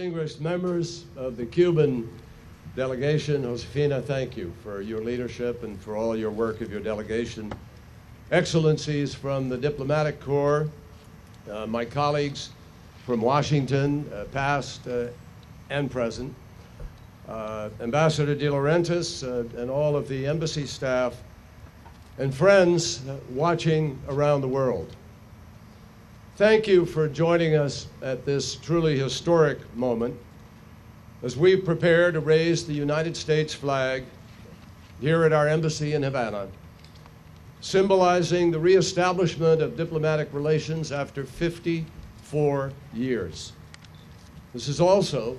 distinguished members of the Cuban delegation, Josefina, thank you for your leadership and for all your work of your delegation. Excellencies from the Diplomatic Corps, my colleagues from Washington, past and present, Ambassador De Laurentiis and all of the embassy staff, and friends watching around the world. Thank you for joining us at this truly historic moment as we prepare to raise the United States flag here at our embassy in Havana, symbolizing the reestablishment of diplomatic relations after 54 years. This is also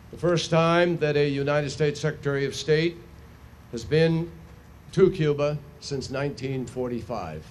the first time that a United States Secretary of State has been to Cuba since 1945.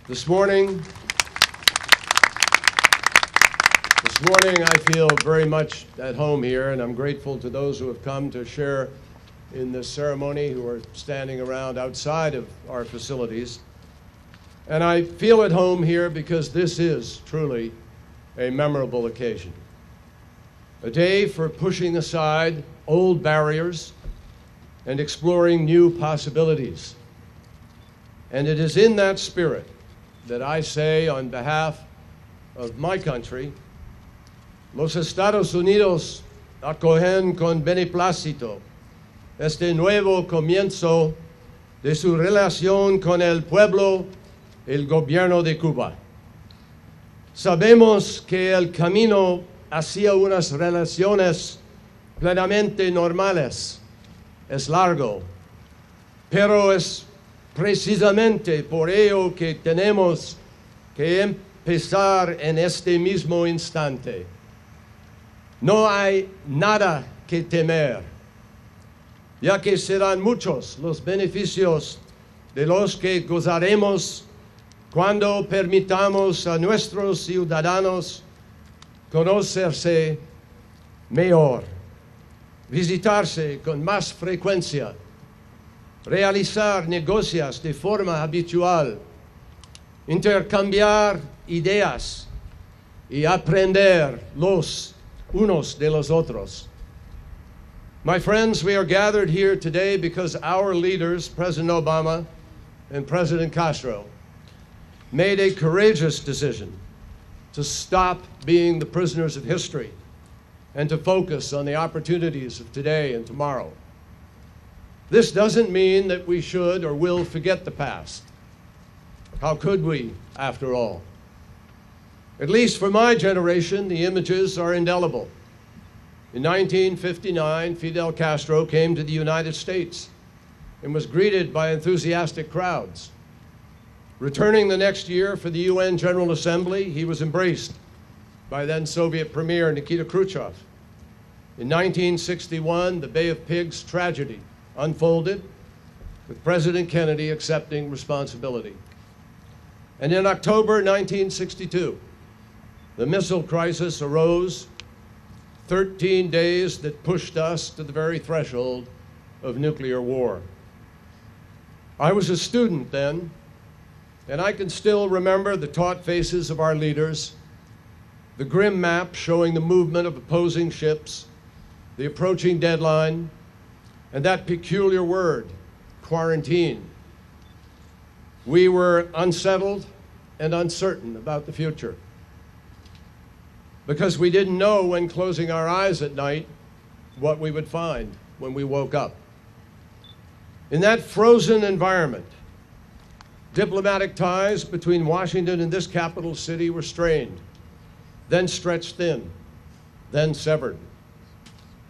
This morning, I feel very much at home here, and I'm grateful to those who have come to share in this ceremony, who are standing around outside of our facilities. And I feel at home here because this is truly a memorable occasion. A day for pushing aside old barriers and exploring new possibilities. And it is in that spirit that I say, on behalf of my country, Los Estados Unidos acogen con beneplácito este nuevo comienzo de su relación con el pueblo, el gobierno de Cuba. Sabemos que el camino hacia unas relaciones plenamente normales es largo, pero es precisamente por ello que tenemos que empezar en este mismo instante. No hay nada que temer, ya que serán muchos los beneficios de los que gozaremos cuando permitamos a nuestros ciudadanos conocerse mejor, visitarse con más frecuencia, realizar negocios de forma habitual, intercambiar ideas y aprender los unos de los otros. My friends, we are gathered here today because our leaders, President Obama and President Castro, made a courageous decision to stop being the prisoners of history and to focus on the opportunities of today and tomorrow. This doesn't mean that we should or will forget the past. How could we, after all? At least for my generation, the images are indelible. In 1959, Fidel Castro came to the United States and was greeted by enthusiastic crowds. Returning the next year for the UN General Assembly, he was embraced by then Soviet Premier Nikita Khrushchev. In 1961, the Bay of Pigs tragedy unfolded, with President Kennedy accepting responsibility. And in October 1962, the missile crisis arose, 13 days that pushed us to the very threshold of nuclear war. I was a student then, and I can still remember the taut faces of our leaders, the grim map showing the movement of opposing ships, the approaching deadline, and that peculiar word, quarantine. We were unsettled and uncertain about the future, because we didn't know when closing our eyes at night what we would find when we woke up. In that frozen environment, diplomatic ties between Washington and this capital city were strained, then stretched thin, then severed.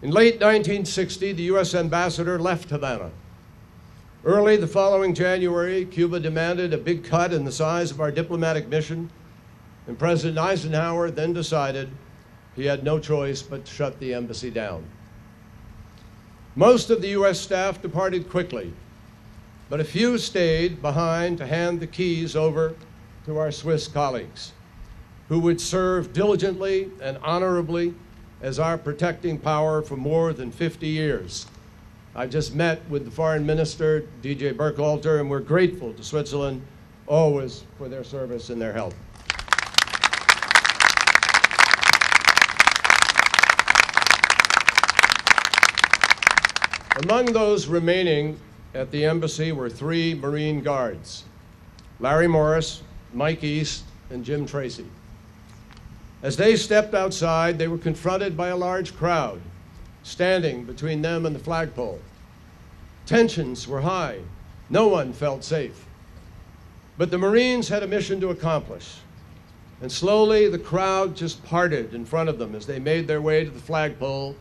In late 1960, the US ambassador left Havana. Early the following January, Cuba demanded a big cut in the size of our diplomatic mission, and President Eisenhower then decided he had no choice but to shut the embassy down. Most of the US staff departed quickly, but a few stayed behind to hand the keys over to our Swiss colleagues, who would serve diligently and honorably as our protecting power for more than 50 years. I just met with the Foreign Minister, DJ Burkhalter, and we're grateful to Switzerland always for their service and their help. Among those remaining at the embassy were 3 Marine guards: Larry Morris, Mike East, and Jim Tracy. As they stepped outside, they were confronted by a large crowd standing between them and the flagpole. Tensions were high. No one felt safe. But the Marines had a mission to accomplish. And slowly the crowd just parted in front of them as they made their way to the flagpole,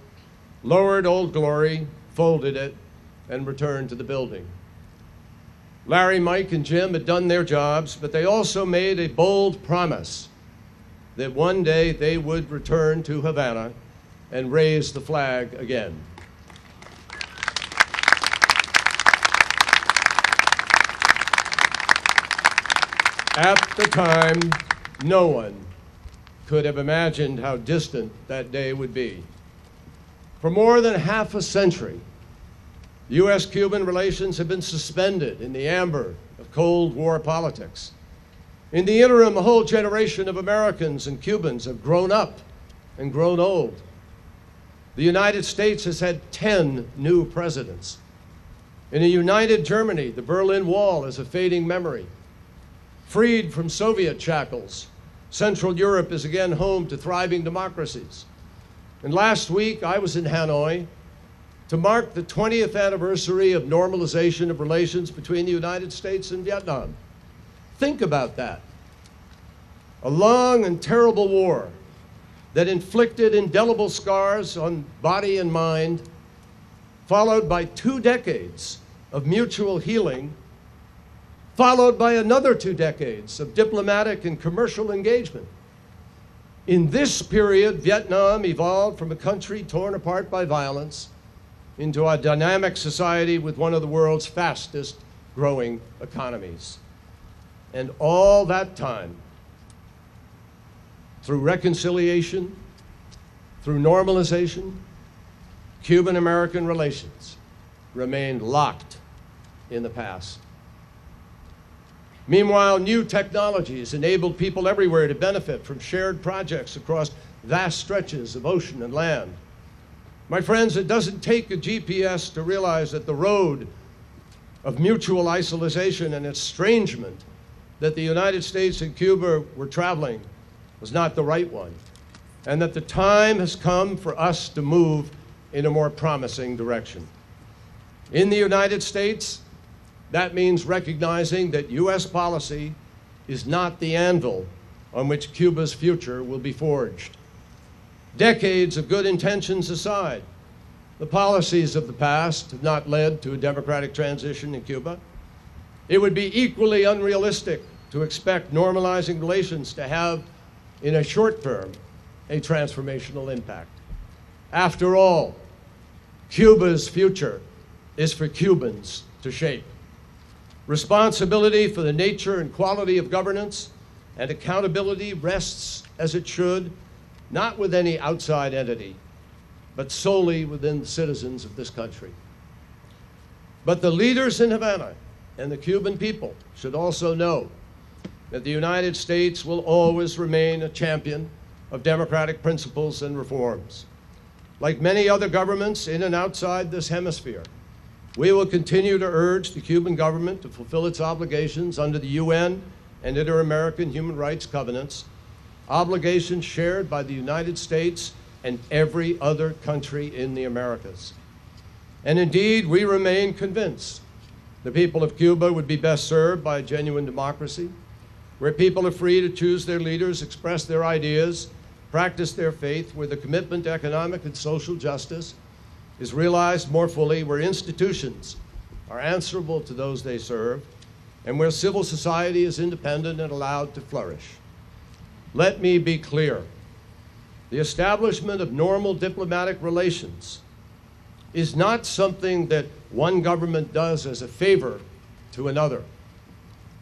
lowered Old Glory, folded it, and returned to the building. Larry, Mike, and Jim had done their jobs, but they also made a bold promise that one day they would return to Havana and raise the flag again. At the time, no one could have imagined how distant that day would be. For more than half a century, US-Cuban relations have been suspended in the amber of Cold War politics. In the interim, a whole generation of Americans and Cubans have grown up and grown old. The United States has had 10 new presidents. In a united Germany, the Berlin Wall is a fading memory. Freed from Soviet shackles, Central Europe is again home to thriving democracies. And last week, I was in Hanoi to mark the 20th anniversary of normalization of relations between the United States and Vietnam. Think about that. A long and terrible war that inflicted indelible scars on body and mind, followed by 2 decades of mutual healing, followed by another 2 decades of diplomatic and commercial engagement. In this period, Vietnam evolved from a country torn apart by violence into a dynamic society with one of the world's fastest growing economies. And all that time, through reconciliation, through normalization, Cuban-American relations remained locked in the past. Meanwhile, new technologies enabled people everywhere to benefit from shared projects across vast stretches of ocean and land. My friends, it doesn't take a GPS to realize that the road of mutual isolation and estrangement that the United States and Cuba were traveling was not the right one, and that the time has come for us to move in a more promising direction. In the United States, that means recognizing that US policy is not the anvil on which Cuba's future will be forged. Decades of good intentions aside, the policies of the past have not led to a democratic transition in Cuba. It would be equally unrealistic to expect normalizing relations to have, in a short term, a transformational impact. After all, Cuba's future is for Cubans to shape. Responsibility for the nature and quality of governance and accountability rests, as it should, not with any outside entity, but solely within the citizens of this country. But the leaders in Havana and the Cuban people should also know that the United States will always remain a champion of democratic principles and reforms. Like many other governments in and outside this hemisphere, we will continue to urge the Cuban government to fulfill its obligations under the UN and Inter-American Human Rights Covenants, obligations shared by the United States and every other country in the Americas. And indeed, we remain convinced the people of Cuba would be best served by a genuine democracy, where people are free to choose their leaders, express their ideas, practice their faith, where the commitment to economic and social justice is realized more fully, where institutions are answerable to those they serve, and where civil society is independent and allowed to flourish. Let me be clear. The establishment of normal diplomatic relations is not something that one government does as a favor to another.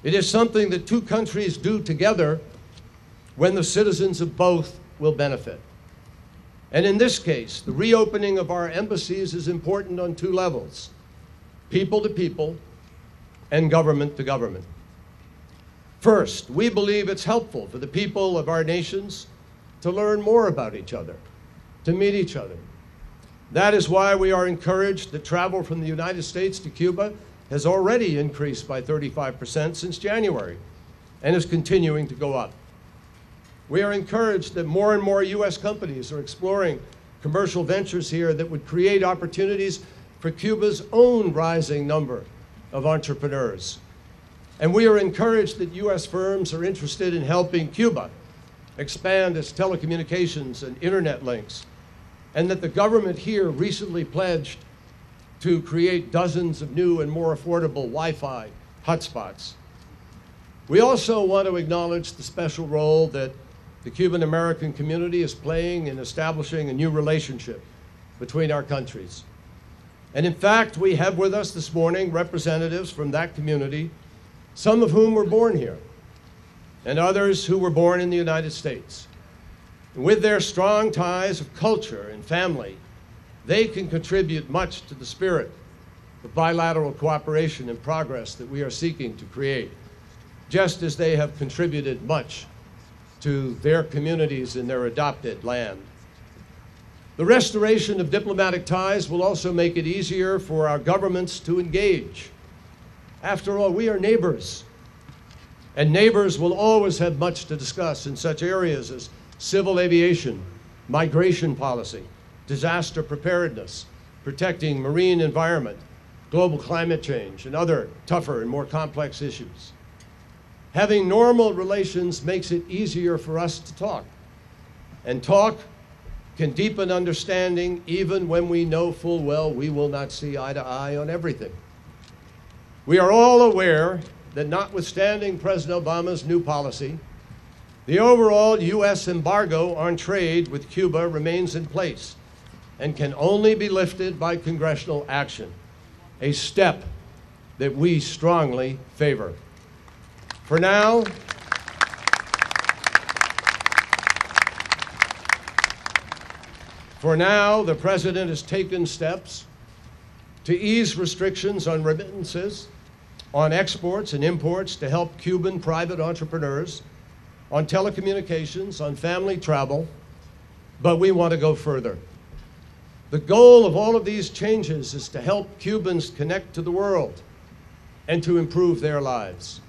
It is something that 2 countries do together when the citizens of both will benefit. And in this case, the reopening of our embassies is important on 2 levels: people to people and government to government. First, we believe it's helpful for the people of our nations to learn more about each other, to meet each other. That is why we are encouraged that travel from the United States to Cuba has already increased by 35% since January and is continuing to go up. We are encouraged that more and more U.S. companies are exploring commercial ventures here that would create opportunities for Cuba's own rising number of entrepreneurs. And we are encouraged that U.S. firms are interested in helping Cuba expand its telecommunications and internet links, and that the government here recently pledged to create dozens of new and more affordable Wi-Fi hotspots. We also want to acknowledge the special role that the Cuban American community is playing in establishing a new relationship between our countries. And in fact, we have with us this morning representatives from that community, some of whom were born here, and others who were born in the United States. And with their strong ties of culture and family, they can contribute much to the spirit of bilateral cooperation and progress that we are seeking to create, just as they have contributed much to their communities in their adopted land. The restoration of diplomatic ties will also make it easier for our governments to engage. After all, we are neighbors, and neighbors will always have much to discuss in such areas as civil aviation, migration policy, disaster preparedness, protecting marine environment, global climate change, and other tougher and more complex issues. Having normal relations makes it easier for us to talk, and talk can deepen understanding even when we know full well we will not see eye to eye on everything. We are all aware that notwithstanding President Obama's new policy, the overall U.S. embargo on trade with Cuba remains in place and can only be lifted by congressional action, a step that we strongly favor. For now, the President has taken steps to ease restrictions on remittances, on exports and imports to help Cuban private entrepreneurs, on telecommunications, on family travel, but we want to go further. The goal of all of these changes is to help Cubans connect to the world and to improve their lives.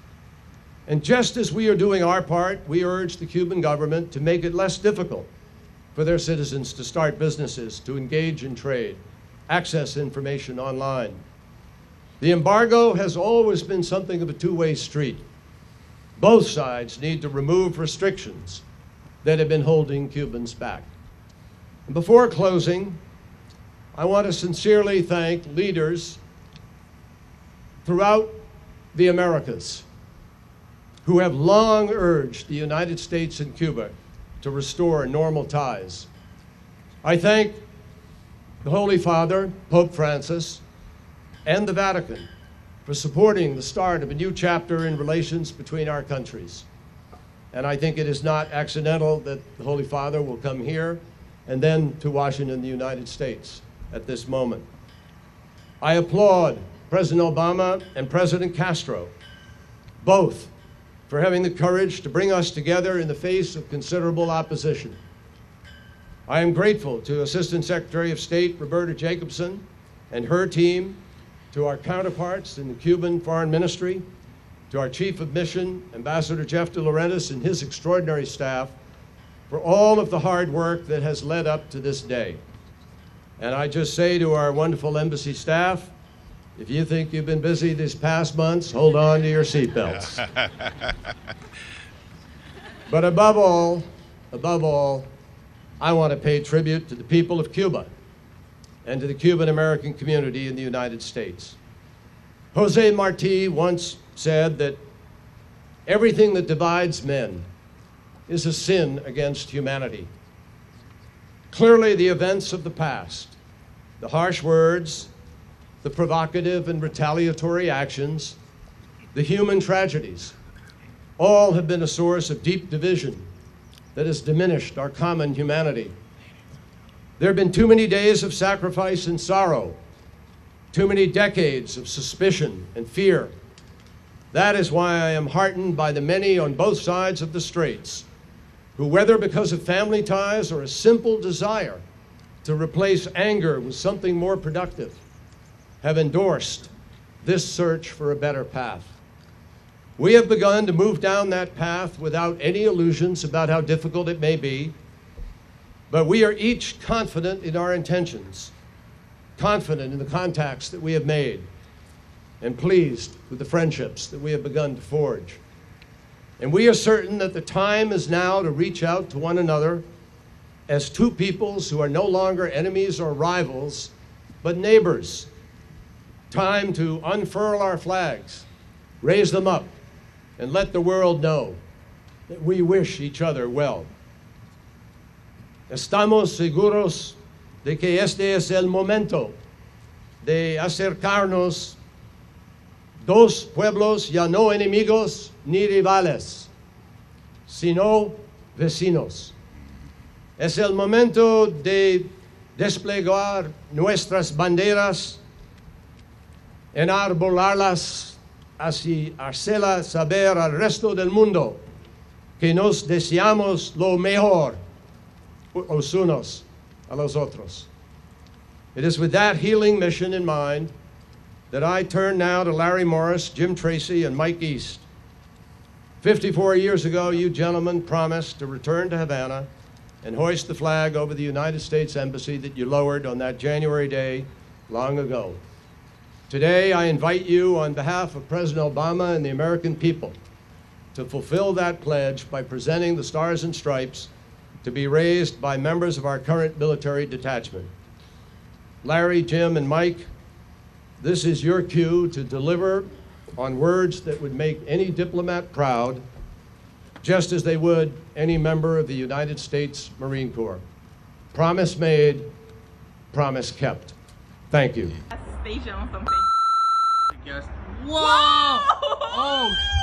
And just as we are doing our part, we urge the Cuban government to make it less difficult for their citizens to start businesses, to engage in trade, access information online. The embargo has always been something of a two-way street. Both sides need to remove restrictions that have been holding Cubans back. And before closing, I want to sincerely thank leaders throughout the Americas who have long urged the United States and Cuba to restore normal ties. I thank the Holy Father, Pope Francis, and the Vatican for supporting the start of a new chapter in relations between our countries. And I think it is not accidental that the Holy Father will come here and then to Washington, the United States at this moment. I applaud President Obama and President Castro, both, for having the courage to bring us together in the face of considerable opposition. I am grateful to Assistant Secretary of State Roberta Jacobson and her team, to our counterparts in the Cuban Foreign Ministry, to our Chief of Mission, Ambassador Jeff De Laurentiis, and his extraordinary staff, for all of the hard work that has led up to this day. And I just say to our wonderful embassy staff, if you think you've been busy these past months, hold on to your seatbelts. But above all, I want to pay tribute to the people of Cuba and to the Cuban American community in the United States. Jose Marti once said that everything that divides men is a sin against humanity. Clearly, the events of the past, the harsh words, the provocative and retaliatory actions, the human tragedies, all have been a source of deep division that has diminished our common humanity. There have been too many days of sacrifice and sorrow, too many decades of suspicion and fear. That is why I am heartened by the many on both sides of the straits who, whether because of family ties or a simple desire to to replace anger with something more productive, have endorsed this search for a better path. We have begun to move down that path without any illusions about how difficult it may be, but we are each confident in our intentions, confident in the contacts that we have made, and pleased with the friendships that we have begun to forge. And we are certain that the time is now to reach out to one another as two peoples who are no longer enemies or rivals, but neighbors. Time to unfurl our flags, raise them up, and let the world know that we wish each other well. Estamos seguros de que este es el momento de acercarnos, dos pueblos ya no enemigos ni rivales, sino vecinos. Es el momento de desplegar nuestras banderas, enarbolarlas, así hacerla saber al resto del mundo que nos deseamos lo mejor los unos a los otros. It is with that healing mission in mind that I turn now to Larry Morris, Jim Tracy, and Mike East. 54 years ago, you gentlemen promised to return to Havana and hoist the flag over the United States Embassy that you lowered on that January day long ago. Today, I invite you on behalf of President Obama and the American people to fulfill that pledge by presenting the Stars and Stripes to be raised by members of our current military detachment. Larry, Jim, and Mike, this is your cue to deliver on words that would make any diplomat proud, just as they would any member of the United States Marine Corps. Promise made, promise kept. Thank you. Station or something. Whoa! Oh!